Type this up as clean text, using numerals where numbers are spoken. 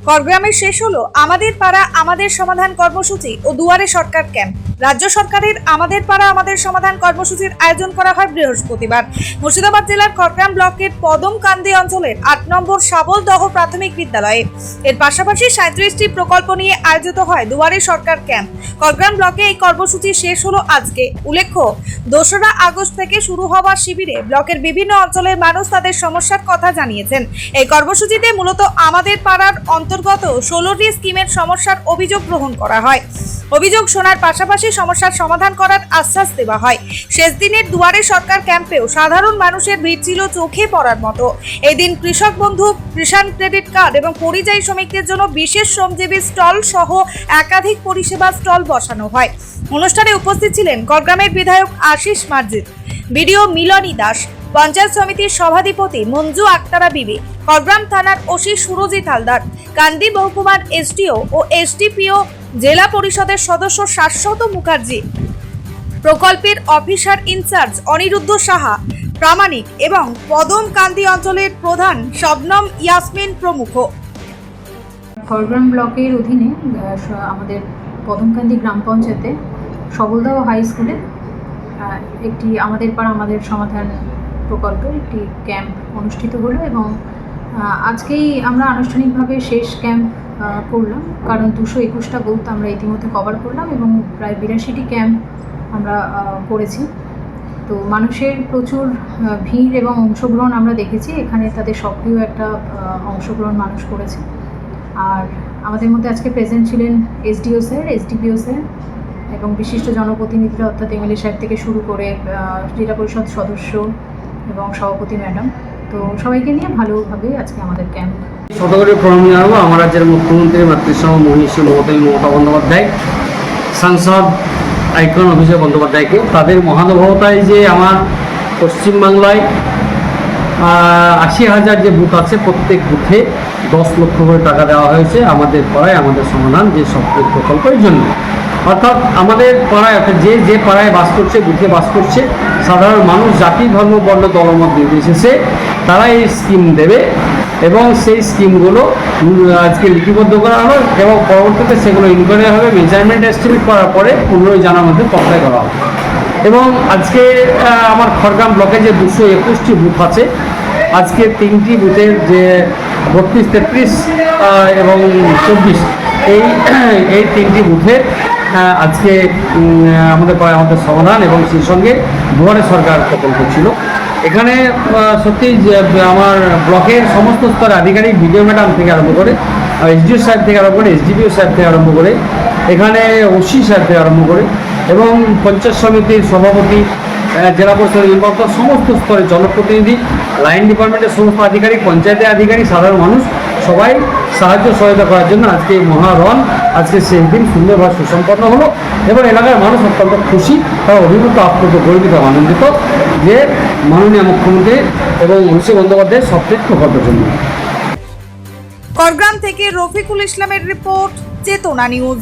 করগ্রামে শেষ হলো আমাদের পাড়া আমাদের সমাধান কর্মসূচি ও দুয়ারে সরকার ক্যাম্প। রাজ্য সরকারের আমাদের পাড়া আমাদের সমাধান কর্মসূচির আয়োজন করা হয় বৃহস্পতিবার মুর্শিদাবাদ জেলার করগ্রাম ব্লকের পদমকান্দি অঞ্চলের ৮ নম্বর সাবলদহ প্রাথমিক বিদ্যালয়ে। এর পাশাপাশি ৩৭টি প্রকল্প নিয়ে আয়োজিত হয় দুয়ারে সরকার ক্যাম্প। করগ্রাম ব্লকে এই কর্মসূচি শেষ হলো আজকে। উল্লেখ্য, ২রা আগস্ট থেকে শুরু হওয়া শিবিরে ব্লকের বিভিন্ন অঞ্চলের মানুষ তাদের সমস্যার কথা জানিয়েছেন। এই কর্মসূচিতে মূলত আমাদের পাড়ার অন্তর্গত ১৬টি স্কিমের সমস্যার অভিযোগ গ্রহণ করা হয়। অভিযোগ শোনার পাশাপাশি সমস্যার সমাধান করার আশ্বাস দেওয়া হয়। শেষ দিনের দুয়ারে সরকার ক্যাম্পেও সাধারণ মানুষের ভিড় ছিল চোখে পড়ার মতো। এদিন কৃষক বন্ধু, কিষাণ ক্রেডিট কার্ড এবং পরিযায়ী শ্রমিকদের জন্য বিশেষ শ্রমজীবী স্টল সহ একাধিক পরিষেবা স্টল বসানো হয়। অনুষ্ঠানে উপস্থিত ছিলেন করগ্রামের বিধায়ক আশিস মার্জিত, বিডিও মিলনী দাস, পঞ্চায়েত সমিতির সভাধিপতি মঞ্জু আক্তারা বিবি, করগ্রাম থানার ওসি সুরজিৎ হালদার, কান্দি মহকুমার এসডিও ও এসডিপিও, জেলা পরিষদের সদস্য শাশ্বত মুখার্জি, প্রকল্পের অফিসার ইনচার্জ অনিরুদ্ধ সাহা, প্রামাণিক এবং পদমকান্দি অঞ্চলের প্রধান শবনম ইয়াসমিন প্রমুখ। করগ্রাম ব্লকের অধীনে আমাদের পদমকান্দি গ্রাম পঞ্চায়েতে সবলদহ হাই স্কুলে একটি আমাদের পাড়া আমাদের সমাধান প্রকল্পের একটি ক্যাম্প অনুষ্ঠিত হলো এবং আজকেই আমরা আনুষ্ঠানিকভাবে শেষ ক্যাম্প করলাম, কারণ ২২১টা বুথ আমরা ইতিমধ্যে কভার করলাম এবং প্রায় ৮২টি ক্যাম্প আমরা করেছি। তো মানুষের প্রচুর ভিড় এবং অংশগ্রহণ আমরা দেখেছি, এখানে তাদের সক্রিয় একটা অংশগ্রহণ মানুষ করেছে। আর আমাদের মধ্যে আজকে প্রেজেন্ট ছিলেন এসডিও স্যার, এসডিপিও স্যার এবং বিশিষ্ট জনপ্রতিনিধিরা, অর্থাৎ এমএলএ সাহেব থেকে শুরু করে জেলা পরিষদ সদস্য এবং সভাপতি ম্যাডাম। তো সবাইকে নিয়ে ভালোভাবে আজকে আমাদের ক্যাম্প। শতকরি প্রণাম জানাবো আমার রাজ্যের মুখ্যমন্ত্রী মাতৃসম মহিষী মমতা বন্দ্যোপাধ্যায়, সাংসদ আইকন অভিষেক বন্দ্যোপাধ্যায়কে। তাদের মহানুভবতায় যে আমার পশ্চিমবাংলায় ৮০,০০০ যে বুথ আছে, প্রত্যেক বুথে ১০ লক্ষ করে টাকা দেওয়া হয়েছে আমাদের পাড়ায় আমাদের সমাধান যে সক্রিয় প্রকল্পের জন্য। অর্থাৎ আমাদের পাড়ায়, অর্থাৎ যে পাড়ায় বাস করছে, বুথে বাস করছে, সাধারণ মানুষ জাতি ধর্ম বর্ণ দলমত নির্বিশেষে তারা এই স্কিম দেবে এবং সেই স্কিমগুলো আজকে লিপিবদ্ধ করা হবে এবং পরবর্তীতে সেগুলো ইনকোয়ারি হবে, মেজারমেন্ট এস্টিমেট করার পরে ১৫ জানার মধ্যে অ্যাপ্লাই করা হবে। এবং আজকে আমার খড়গ্রাম ব্লকে যে ২২১টি বুথ আছে, আজকে 3টি বুথের যে ৩২, ৩৩ এবং ২৪ এই 3টি বুথের আজকে আমাদের পাড়ায় আমাদের সমাধান এবং সেই সঙ্গে দুয়ারে সরকার প্রকল্প ছিল। এখানে সত্যি আমার ব্লকের সমস্ত স্তরের আধিকারিক, বিডিও ম্যাডাম থেকে আরম্ভ করে, এসডিও সাহেব থেকে আরম্ভ করে, এসডিপিও সাহেব থেকে আরম্ভ করে, এখানে ওসি সাহেব থেকে আরম্ভ করে এবং পঞ্চায়েত সমিতির সভাপতি, জেলা পরিষদের নির্বাচন, সমস্ত স্তরের জনপ্রতিনিধি, লাইন ডিপার্টমেন্টের সমস্ত আধিকারিক, পঞ্চায়েতের আধিকারিক, সাধারণ মানুষ সবাই সাহায্য সহায়তা করার জন্য আজকে এই মহারণ, আজকে শেষ দিন সুন্দরভাবে সুসম্পন্ন হলো এবং এলাকার মানুষ অত্যন্ত খুশি, তারা অভিভূত, আপ্লুত, গর্বিত, আনন্দিত যে মাননীয় মুখ্যমন্ত্রী এবং অভিষেক বন্দ্যোপাধ্যায়ের সবচেয়ে প্রকল্পের জন্য। করগ্রাম থেকে রফিকুল ইসলামের রিপোর্ট, চেতনা নিউজ।